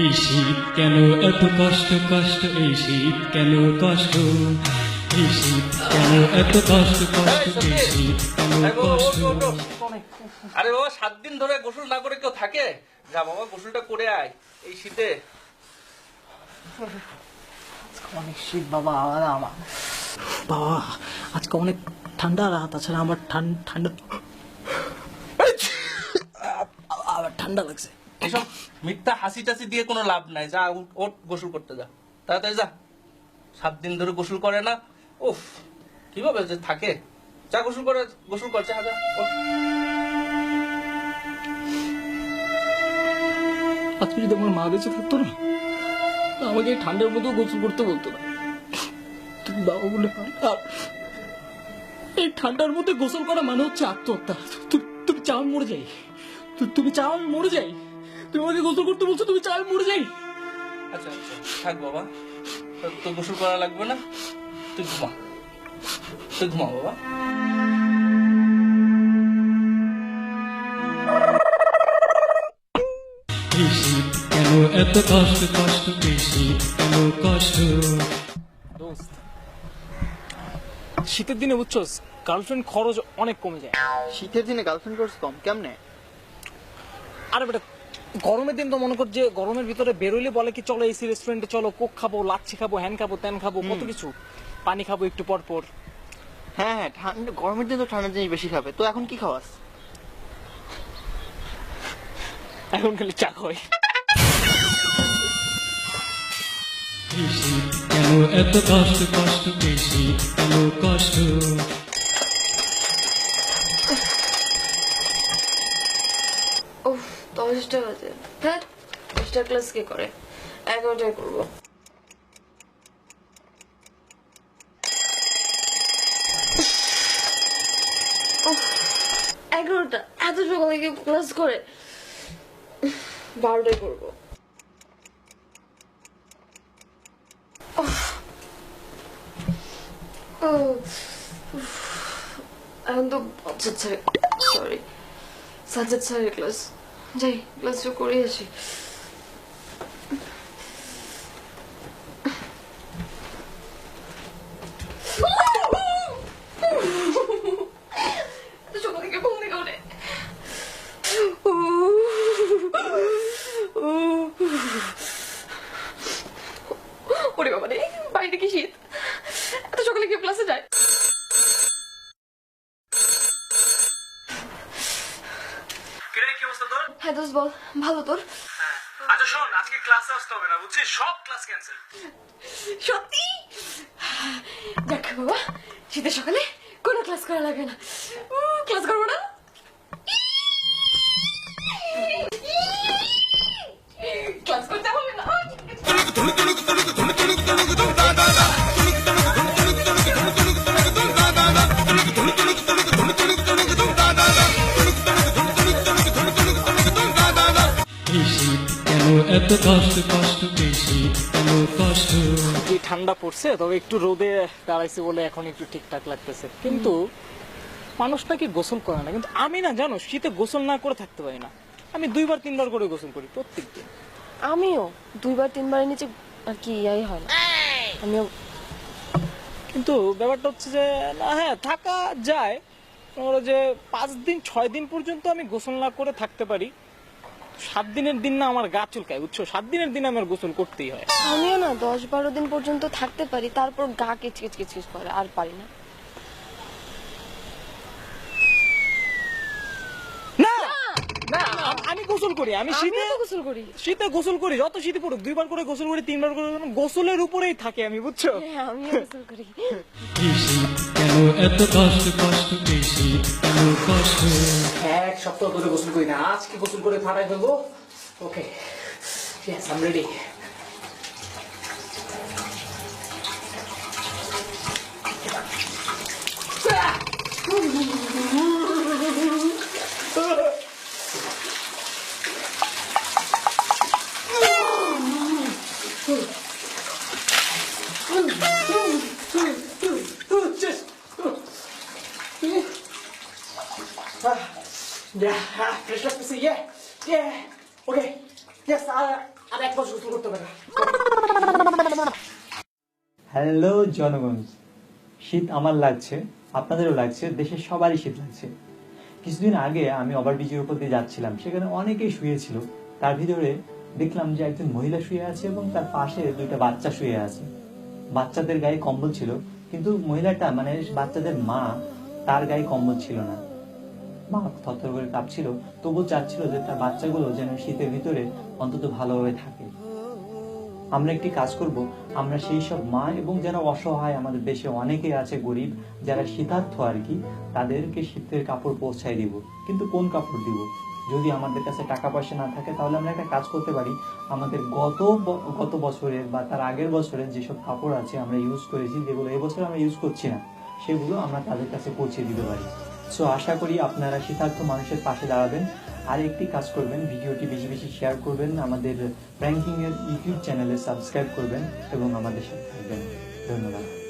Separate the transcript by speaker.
Speaker 1: এই শীত কেন এত কষ্ট কষ্ট, এই শীত কেন কষ্ট, এই শীত কেন এত কষ্ট কষ্ট, এই শীত কেন কষ্ট।
Speaker 2: আরে বাবা 7 দিন ধরে গোসল না করে কেউ থাকে? যা বাবা গোসলটা করে আয় এই শীতে।
Speaker 3: অনেক শীত বাবা, আমার বাবা আজকে অনেক ঠান্ডা, আর তাছাড়া আমার ঠান্ডা আবার ঠান্ডা লাগছে।
Speaker 2: এসব মিথ্যা হাসি টাসি দিয়ে কোনো লাভ নাই। যা ওঠ গোসল করতে যা, তাড়াতাড়ি যা। 7 দিন ধরে গোসল করে না, উফ কিভাবে যে থাকে। যা গোসল করে, গোসল কর, যা যা ওঠ।
Speaker 3: আজকে যদি আমার মা বেঁচে থাকতো না, আমাকে এই ঠান্ডার মধ্যেও গোসল করতে বলতো না। তুমি বাবা বলে এই ঠান্ডার মধ্যে গোসল করা মানে হচ্ছে আত্মহত্যা। তুমি চাও আমি মরে যাই? তুমি চাও আমি মরে যাই? তুমি আমাকে গোসল করতে বলছো, তুমি চাও আমি মরে যাই?
Speaker 2: আচ্ছা আচ্ছা থাক বাবা, তো গোসল করা লাগবে না, তুই ঘুমা, তুই ঘুমা বাবা।
Speaker 1: এই শীত কেন এত কষ্ট কষ্ট, এই শীত কেন কষ্ট।
Speaker 3: শীতের দিনে বুঝছো গার্লফ্রেন্ড খরচ অনেক কমে যায়।
Speaker 4: শীতের দিনে গার্লফ্রেন্ড কোর্স কম কেমনে?
Speaker 3: আরে বেটা গরমের দিন তো মনে কর যে গরমের ভিতরে বেরোলে বলে কি চলো এসি রেস্টুরেন্টে চলো, কোক খাবো, লাচ্ছি খাবো, হ্যান খাবো, ত্যান খাবো, কত কিছু, পানি খাবো একটু পর পর।
Speaker 4: হ্যাঁ হ্যাঁ, ঠান্ডা গরমের দিন তো ঠান্ডা জিনিস বেশি খাবে। তো এখন কি খাওয়াস?
Speaker 3: এখন খালি চা খাই।
Speaker 1: এই শীত কেন এত কষ্ট কষ্ট, এই শীত কেন কষ্ট।
Speaker 5: ওহ 10টা বাজে, হ্যাঁ 10টা ক্লাস কে করে? 11টায় করবো। ওহ 11টা, এত সকালে কেউ ক্লাস করে? 12টায় করবো। এখন তো সরি সাজ্জাদ স্যারের ক্লাস, যাই ক্লাসটা করে আসি। সকাল থেকে ঘুম থেকে ওঠে। ওরে বাবা রে, বাইরে কি শীত, এত সকালে কেউ ক্লাসে যায়?
Speaker 2: কি অবস্থা তোর?
Speaker 5: হ্যাঁ দোস্ত বল, ভালো তোর?
Speaker 2: আচ্ছা শোন, আজকে ক্লাসে আসতে হবে না বুঝছিস, সব ক্লাস ক্যান্সেল।
Speaker 5: সত্যি? দেখ বাবা, শীতের সকালে কোনো ক্লাস করা লাগবে না। ক্লাস করবো না? ক্লাস করতে হবে না।
Speaker 1: এই শীত কেন এত কষ্ট কষ্ট, এই শীত কেন কষ্ট।
Speaker 3: যে ঠান্ডা পড়ছে তবে একটু রোদে দাঁড়াইছে বলে এখন একটু ঠিকঠাক লাগতেছে, কিন্তু মানুষটা কি গোসল করে না? কিন্তু আমি না জানো শীতে গোসল না করে থাকতে পারি না। আমি 2বার 3বার করে গোসল করি প্রত্যেক দিন।
Speaker 5: আমিও 2বার 3বারের নিচে আর কি ইয়াই হয় না। আমিও
Speaker 3: কিন্তু ব্যাপারটা হচ্ছে যে না, হ্যাঁ থাকা যায়, ধরো যে 5 দিন 6 দিন পর্যন্ত আমি গোসল না করে থাকতে পারি। 7 দিনের দিন না আমার গা চুলকায় বুঝছো, 7 দিনের দিন আমার গোসল করতেই হয়।
Speaker 5: আমিও না 10-12 দিন পর্যন্ত থাকতে পারি, তারপর গা কিচকিচ কিচকিচ করে, আর পারি না।
Speaker 3: না না আমি গোসল করি, আমি শীতে
Speaker 5: আমিও তো গোসল করি।
Speaker 3: শীতে গোসল করি, যত শীতে পড়ুক 2বার করে গোসল করি, 3বার করে গোসলের উপরেই থাকে আমি বুঝছো।
Speaker 5: হ্যাঁ আমিও গোসল করি।
Speaker 1: এই শীত কেন এত কষ্ট কষ্ট, এই শীত কেন কষ্ট।
Speaker 3: 1 সপ্তাহ ধরে গোসল করি না, আজকে গোসল করে ফাটাই ফেলবো। Okay yes I am ready. Yeah, fresh up to see, yeah, okay, yes,
Speaker 5: আর 1 বছর গোসল করতে পারে।
Speaker 6: হ্যালো জনগণ, শীত আমার লাগছে, আপনাদেরও লাগছে, দেশের সবারই শীত লাগছে। কিছুদিন আগে আমি ওভারব্রিজের উপর দিয়ে যাচ্ছিলাম, সেখানে অনেকেই শুয়েছিল। তার ভিতরে দেখলাম যে একজন মহিলা শুয়ে আছে এবং তার পাশে 2টা বাচ্চা শুয়ে আছে। বাচ্চাদের গায়ে কম্বল ছিল, কিন্তু মহিলাটা মানে বাচ্চাদের মা, তার গায়ে কম্বল ছিল না। মা থরথর করে কাঁপছিল, তবুও চাচ্ছিল যে তার বাচ্চাগুলো যেন শীতের ভিতরে অন্তত ভালোভাবে থাকে। আমরা একটি কাজ করব, আমরা সেই সব মা এবং যারা অসহায়, আমাদের দেশে অনেকে আছে গরিব, যারা শীতার্থ আর কি, তাদেরকে শীতের কাপড় পৌঁছায় দিব। কিন্তু কোন কাপড় দিব? যদি আমাদের কাছে টাকা পয়সা না থাকে, তাহলে আমরা একটা কাজ করতে পারি। আমাদের গত বছরের বা তার আগের বছরের যেসব কাপড় আছে আমরা ইউজ করেছি, যেগুলো এবছর আমরা ইউজ করছি না, সেগুলো আমরা তাদের কাছে পৌঁছে দিতে পারি। সো আশা করি আপনারা শীতার্থ মানুষের পাশে দাঁড়াবেন। আর একটি কাজ করবেন, ভিডিওটি বেশি বেশি শেয়ার করবেন, আমাদের র্যাঙ্কিং এর ইউটিউব চ্যানেলে সাবস্ক্রাইব করবেন এবং আমাদের সাথে থাকবেন। ধন্যবাদ।